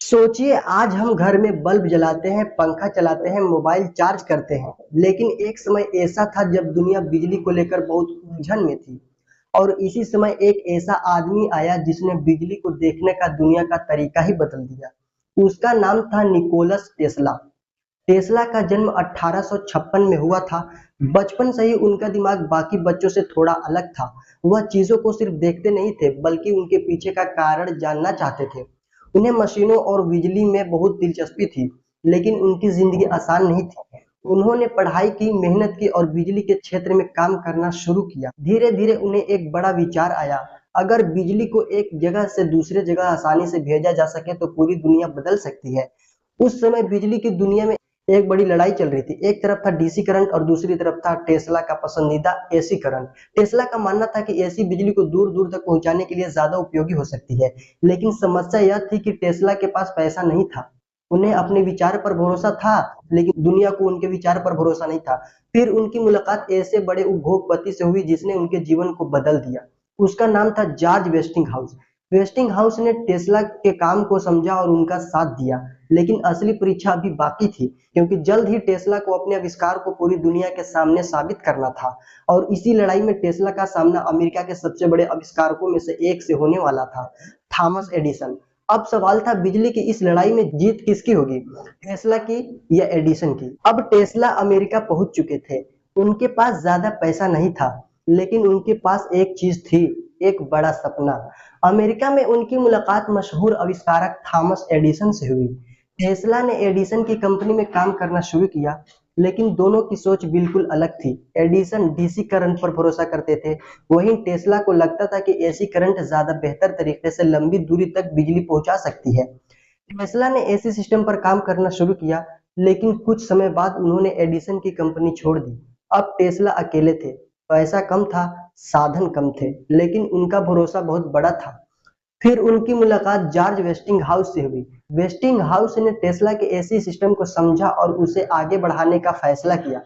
सोचिए आज हम घर में बल्ब जलाते हैं, पंखा चलाते हैं, मोबाइल चार्ज करते हैं, लेकिन एक समय ऐसा था जब दुनिया बिजली को लेकर बहुत उलझन में थी। और इसी समय एक ऐसा आदमी आया जिसने बिजली को देखने का दुनिया का तरीका ही बदल दिया। उसका नाम था निकोलस टेस्ला। टेस्ला का जन्म 1856 में हुआ था। बचपन से ही उनका दिमाग बाकी बच्चों से थोड़ा अलग था। वह चीजों को सिर्फ देखते नहीं थे बल्कि उनके पीछे का कारण जानना चाहते थे। उन्हें मशीनों और बिजली में बहुत दिलचस्पी थी, लेकिन उनकी जिंदगी आसान नहीं थी। उन्होंने पढ़ाई की, मेहनत की और बिजली के क्षेत्र में काम करना शुरू किया। धीरे धीरे उन्हें एक बड़ा विचार आया, अगर बिजली को एक जगह से दूसरे जगह आसानी से भेजा जा सके तो पूरी दुनिया बदल सकती है। उस समय बिजली की दुनिया में एक बड़ी लड़ाई चल रही थी। एक तरफ था डीसी करंट और दूसरी तरफ था टेस्ला का पसंदीदा एसी करंट। टेस्ला का मानना था कि एसी बिजली को दूर दूर तक पहुंचाने के लिए ज्यादा उपयोगी हो सकती है, लेकिन समस्या यह थी कि टेस्ला के पास पैसा नहीं था। उन्हें अपने विचार पर भरोसा था, लेकिन दुनिया को उनके विचार पर भरोसा नहीं था। फिर उनकी मुलाकात ऐसे बड़े उपभोगपति से हुई जिसने उनके जीवन को बदल दिया। उसका नाम था जॉर्ज वेस्टिंगहाउस। वेस्टिंगहाउस ने टेस्ला के काम को समझा और उनका साथ दिया, लेकिन असली परीक्षा अभी बाकी थी, क्योंकि जल्द ही टेस्ला को अपने आविष्कार को पूरी दुनिया के सामने साबित करना था। और इसी लड़ाई में टेस्ला का सामना अमेरिका के सबसे बड़े आविष्कारकों में से एक से होने वाला था, थॉमस एडिसन। अब सवाल था, बिजली की इस लड़ाई में जीत किसकी होगी, टेस्ला की या एडिसन की। अब टेस्ला अमेरिका पहुंच चुके थे। उनके पास ज्यादा पैसा नहीं था, लेकिन उनके पास एक चीज थी, एक बड़ा सपना। अमेरिका में उनकी मुलाकात मशहूर आविष्कारक थॉमस एडिसन से हुई। टेस्ला ने एडिसन की कंपनी में काम करना शुरू किया, लेकिन दोनों की सोच बिल्कुल अलग थी। एडिसन डीसी करंट पर भरोसा करते थे, वहीं टेस्ला को लगता था कि एसी करंट ज्यादा बेहतर तरीके से लंबी दूरी तक बिजली पहुंचा सकती है। टेस्ला ने एसी सिस्टम पर काम करना शुरू किया, लेकिन कुछ समय बाद उन्होंने एडिसन की कंपनी छोड़ दी। अब टेस्ला अकेले थे, पैसा कम था, साधन कम थे, लेकिन उनका भरोसा बहुत बड़ा था। फिर उनकी मुलाकात जॉर्ज वेस्टिंगहाउस से हुई। वेस्टिंगहाउस ने टेस्ला के एसी सिस्टम को समझा और उसे आगे बढ़ाने का फैसला किया।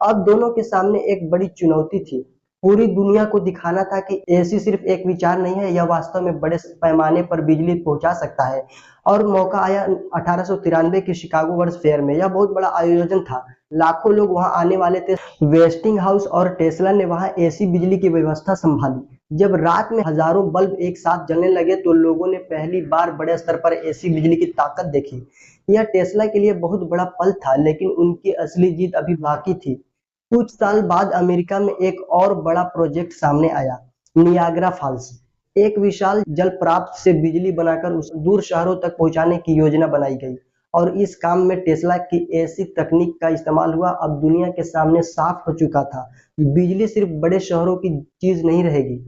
अब दोनों के सामने एक बड़ी चुनौती थी। पूरी दुनिया को दिखाना था कि एसी सिर्फ एक विचार नहीं है, यह वास्तव में बड़े पैमाने पर बिजली पहुंचा सकता है। और मौका आया 1893 के शिकागो वर्ल्ड फेयर में। यह बहुत बड़ा आयोजन था, लाखों लोग वहां आने वाले थे। वेस्टिंग हाउस और टेस्ला ने वहां एसी बिजली की व्यवस्था संभाली। जब रात में हजारों बल्ब एक साथ जलने लगे तो लोगों ने पहली बार बड़े स्तर पर एसी बिजली की ताकत देखी। यह टेस्ला के लिए बहुत बड़ा पल था, लेकिन उनकी असली जीत अभी बाकी थी। कुछ साल बाद अमेरिका में एक और बड़ा प्रोजेक्ट सामने आया, नियाग्रा फॉल्स। एक विशाल जलप्राप्त से बिजली बनाकर उस दूर शहरों तक पहुंचाने की योजना बनाई गई। और इस काम में टेस्ला की ऐसी तकनीक का इस्तेमाल हुआ। अब दुनिया के सामने साफ हो चुका था, बिजली सिर्फ बड़े शहरों की चीज नहीं रहेगी,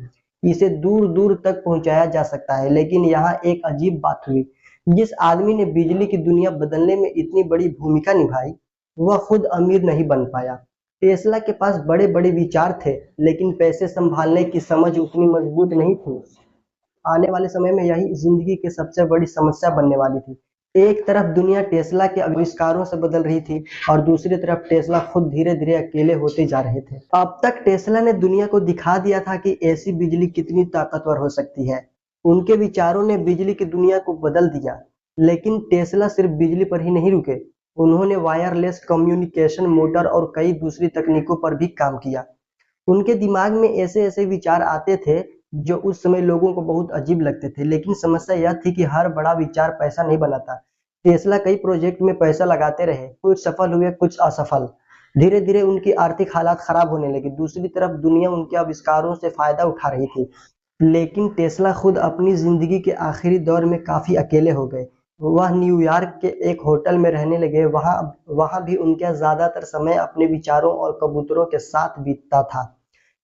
इसे दूर दूर तक पहुंचाया जा सकता है। लेकिन यहाँ एक अजीब बात हुई, जिस आदमी ने बिजली की दुनिया बदलने में इतनी बड़ी भूमिका निभाई, वह खुद अमीर नहीं बन पाया। टेस्ला के पास बड़े बड़े विचार थे, लेकिन पैसे संभालने की समझ उतनी मजबूत नहीं थी। आने वाले समय में यही जिंदगी की सबसे बड़ी समस्या बनने वाली थी। एक तरफ दुनिया टेस्ला के आविष्कारों से बदल रही थी, और दूसरी तरफ टेस्ला खुद धीरे धीरे अकेले होते जा रहे थे। अब तक टेस्ला ने दुनिया को दिखा दिया था कि ऐसी बिजली कितनी ताकतवर हो सकती है। उनके विचारों ने बिजली की दुनिया को बदल दिया। लेकिन टेस्ला सिर्फ बिजली पर ही नहीं रुके, उन्होंने वायरलेस कम्युनिकेशन, मोटर और कई दूसरी तकनीकों पर भी काम किया। उनके दिमाग में ऐसे ऐसे विचार आते थे जो उस समय लोगों को बहुत अजीब लगते थे, लेकिन समस्या यह थी कि हर बड़ा विचार पैसा नहीं बनाता। टेस्ला कई प्रोजेक्ट में पैसा लगाते रहे, कुछ सफल हुए, कुछ असफल। धीरे धीरे उनकी आर्थिक हालात खराब होने लगी। दूसरी तरफ दुनिया उनके आविष्कारों से फायदा उठा रही थी, लेकिन टेस्ला खुद अपनी जिंदगी के आखिरी दौर में काफी अकेले हो गए। वह न्यूयॉर्क के एक होटल में रहने लगे। वहां वहां भी उनका ज्यादातर समय अपने विचारों और कबूतरों के साथ बीतता था।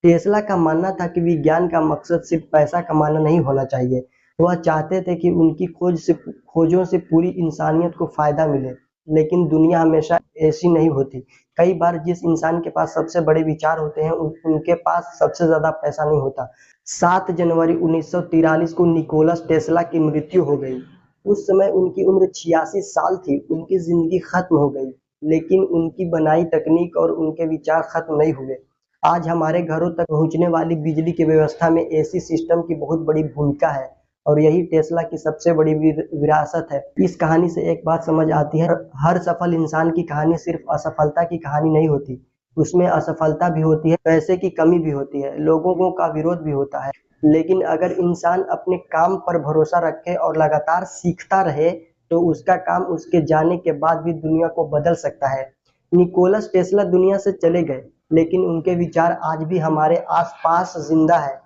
टेस्ला का मानना था कि विज्ञान का मकसद सिर्फ पैसा कमाना नहीं होना चाहिए। वह चाहते थे कि उनकी खोजों से पूरी इंसानियत को फायदा मिले। लेकिन दुनिया हमेशा ऐसी नहीं होती। कई बार जिस इंसान के पास सबसे बड़े विचार होते हैं, उनके पास सबसे ज्यादा पैसा नहीं होता। 7 जनवरी 1943 को निकोलस टेस्ला की मृत्यु हो गई। उस समय उनकी उम्र 86 साल थी। उनकी जिंदगी खत्म हो गई, लेकिन उनकी बनाई तकनीक और उनके विचार खत्म नहीं हुए। आज हमारे घरों तक पहुंचने वाली बिजली की व्यवस्था में एसी सिस्टम की बहुत बड़ी भूमिका है। और यही टेस्ला की सबसे बड़ी विरासत है। इस कहानी से एक बात समझ आती है, हर सफल इंसान की कहानी सिर्फ असफलता की कहानी नहीं होती, उसमें असफलता भी होती है, पैसे की कमी भी होती है, लोगों का विरोध भी होता है। लेकिन अगर इंसान अपने काम पर भरोसा रखे और लगातार सीखता रहे तो उसका काम उसके जाने के बाद भी दुनिया को बदल सकता है। निकोलस टेस्ला दुनिया से चले गए, लेकिन उनके विचार आज भी हमारे आसपास जिंदा है।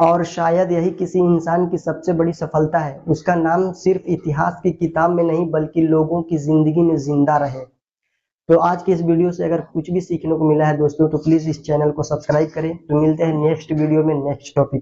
और शायद यही किसी इंसान की सबसे बड़ी सफलता है, उसका नाम सिर्फ इतिहास की किताब में नहीं बल्कि लोगों की जिंदगी में जिंदा रहे। तो आज की इस वीडियो से अगर कुछ भी सीखने को मिला है दोस्तों, तो प्लीज इस चैनल को सब्सक्राइब करें। तो मिलते हैं नेक्स्ट वीडियो में नेक्स्ट टॉपिक।